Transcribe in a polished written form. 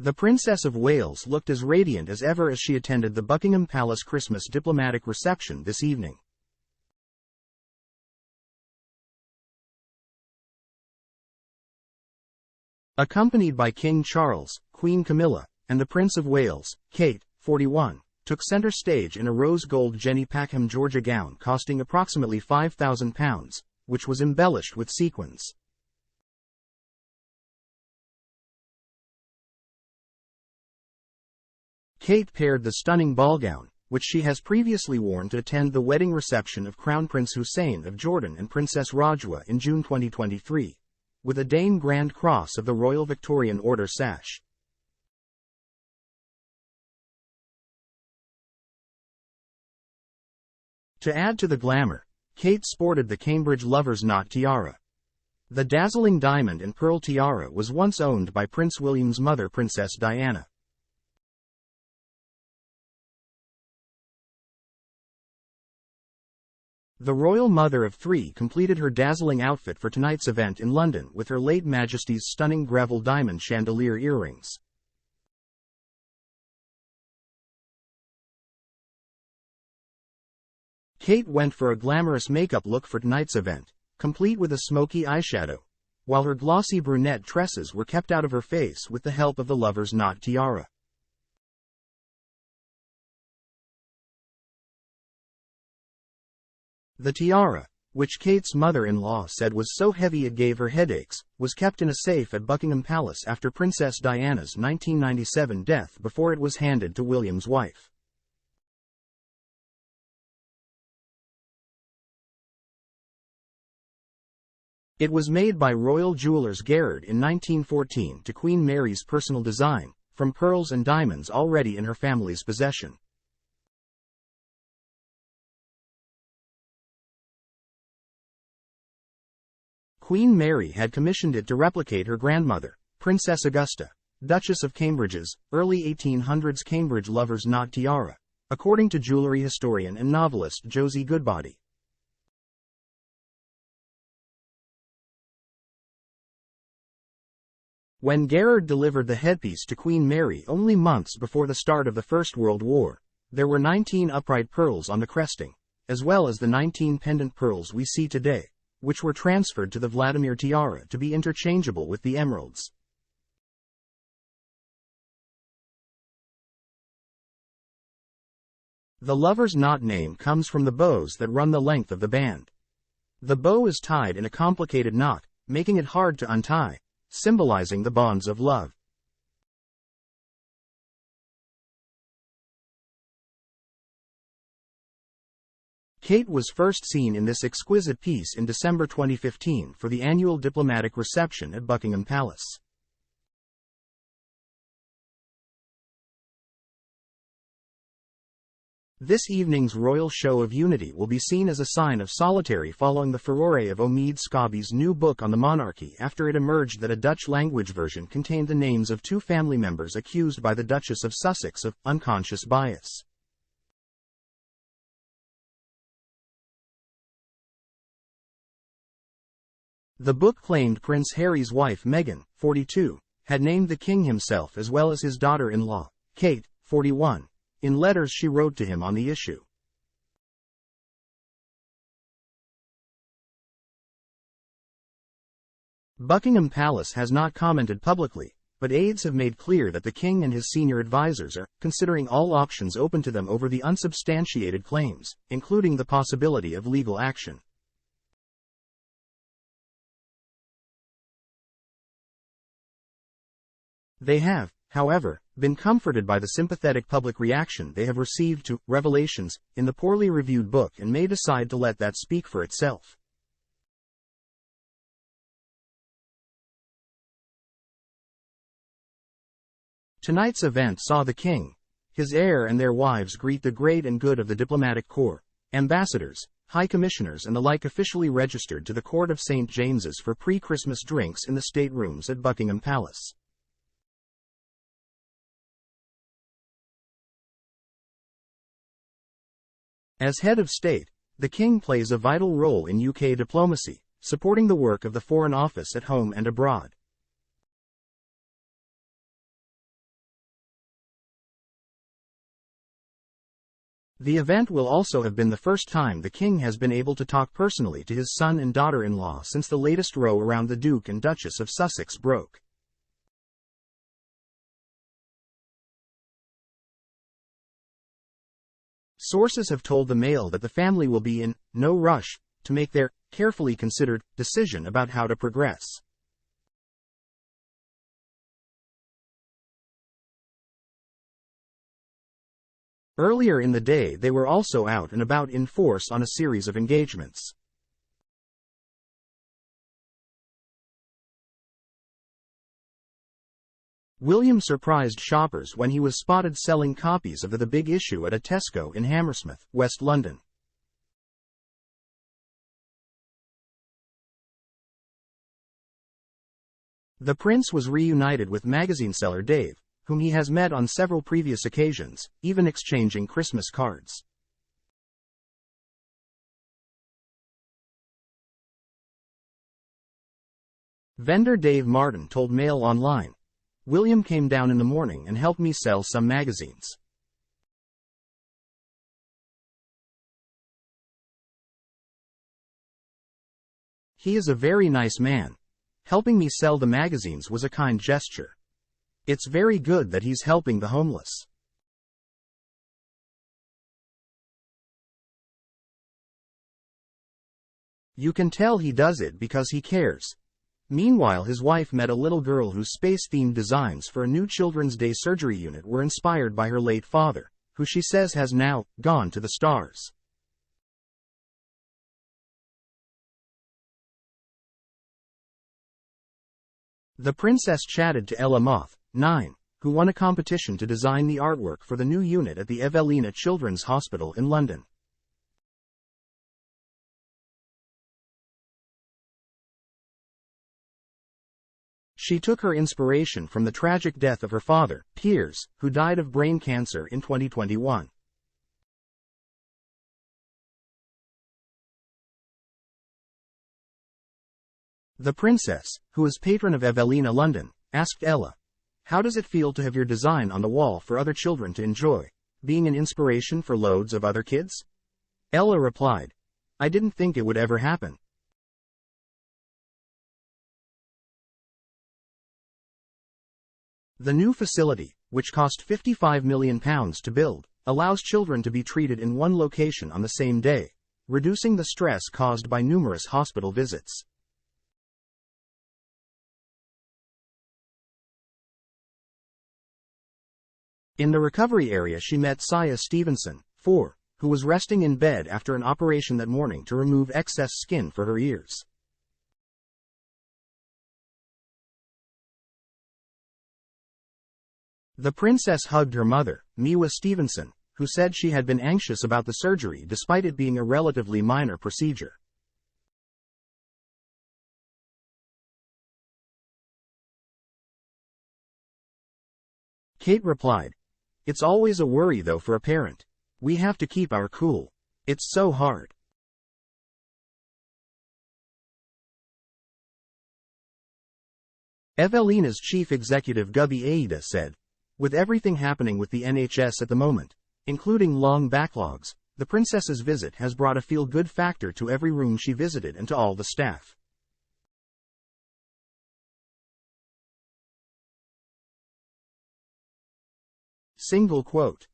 The Princess of Wales looked as radiant as ever as she attended the Buckingham Palace Christmas diplomatic reception this evening. Accompanied by King Charles, Queen Camilla, and the Prince of Wales, Kate, 41, took center stage in a rose-gold Jenny Packham Georgia gown costing approximately £5,000, which was embellished with sequins. Kate paired the stunning ball gown, which she has previously worn to attend the wedding reception of Crown Prince Hussein of Jordan and Princess Rajwa in June 2023, with a Dane Grand Cross of the Royal Victorian Order sash. To add to the glamour, Kate sported the Cambridge Lover's Knot tiara. The dazzling diamond and pearl tiara was once owned by Prince William's mother, Princess Diana. The royal mother of three completed her dazzling outfit for tonight's event in London with her late Majesty's stunning Gravel diamond chandelier earrings. Kate went for a glamorous makeup look for tonight's event, complete with a smoky eyeshadow, while her glossy brunette tresses were kept out of her face with the help of the Lover's Knot tiara. The tiara, which Kate's mother-in-law said was so heavy it gave her headaches, was kept in a safe at Buckingham Palace after Princess Diana's 1997 death before it was handed to William's wife. It was made by royal jewelers Garrard in 1914 to Queen Mary's personal design, from pearls and diamonds already in her family's possession. Queen Mary had commissioned it to replicate her grandmother, Princess Augusta, Duchess of Cambridge's, early 1800s Cambridge Lover's Knot tiara, according to jewelry historian and novelist Josie Goodbody. When Garrard delivered the headpiece to Queen Mary only months before the start of the First World War, there were 19 upright pearls on the cresting, as well as the 19 pendant pearls we see today, which were transferred to the Vladimir tiara to be interchangeable with the emeralds. The Lover's Knot name comes from the bows that run the length of the band. The bow is tied in a complicated knot, making it hard to untie, symbolizing the bonds of love. Kate was first seen in this exquisite piece in December 2015 for the annual diplomatic reception at Buckingham Palace. This evening's royal show of unity will be seen as a sign of solidarity following the furore of Omid Scobie's new book on the monarchy after it emerged that a Dutch-language version contained the names of two family members accused by the Duchess of Sussex of unconscious bias. The book claimed Prince Harry's wife Meghan, 42, had named the king himself as well as his daughter-in-law, Kate, 41, in letters she wrote to him on the issue. Buckingham Palace has not commented publicly, but aides have made clear that the king and his senior advisors are considering all options open to them over the unsubstantiated claims, including the possibility of legal action. They have, however, been comforted by the sympathetic public reaction they have received to revelations in the poorly reviewed book and may decide to let that speak for itself. Tonight's event saw the king, his heir and their wives greet the great and good of the diplomatic corps, ambassadors, high commissioners and the like officially registered to the Court of St. James's for pre-Christmas drinks in the staterooms at Buckingham Palace. As head of state, the king plays a vital role in UK diplomacy, supporting the work of the Foreign Office at home and abroad. The event will also have been the first time the king has been able to talk personally to his son and daughter-in-law since the latest row around the Duke and Duchess of Sussex broke. Sources have told the Mail that the family will be in no rush to make their carefully considered decision about how to progress. Earlier in the day they were also out and about in force on a series of engagements. William surprised shoppers when he was spotted selling copies of The Big Issue at a Tesco in Hammersmith, West London. The prince was reunited with magazine seller Dave, whom he has met on several previous occasions, even exchanging Christmas cards. Vendor Dave Martin told Mail Online, "William came down in the morning and helped me sell some magazines. He is a very nice man. Helping me sell the magazines was a kind gesture. It's very good that he's helping the homeless." You can tell he does it because he cares. Meanwhile, his wife met a little girl whose space-themed designs for a new Children's Day surgery unit were inspired by her late father, who she says has now gone to the stars. The princess chatted to Ella Moth, 9, who won a competition to design the artwork for the new unit at the Evelina Children's Hospital in London. She took her inspiration from the tragic death of her father, Piers, who died of brain cancer in 2021. The princess, who is patron of Evelina London, asked Ella, "How does it feel to have your design on the wall for other children to enjoy, being an inspiration for loads of other kids?" Ella replied, "I didn't think it would ever happen." The new facility, which cost £55 million to build, allows children to be treated in one location on the same day, reducing the stress caused by numerous hospital visits. In the recovery area she met Saya Stevenson, 4, who was resting in bed after an operation that morning to remove excess skin for her ears. The princess hugged her mother, Miwa Stevenson, who said she had been anxious about the surgery despite it being a relatively minor procedure. Kate replied, "It's always a worry though for a parent. We have to keep our cool. It's so hard." Evelina's chief executive Gubby Aida said, "With everything happening with the NHS at the moment, including long backlogs, the princess's visit has brought a feel-good factor to every room she visited and to all the staff." Single quote.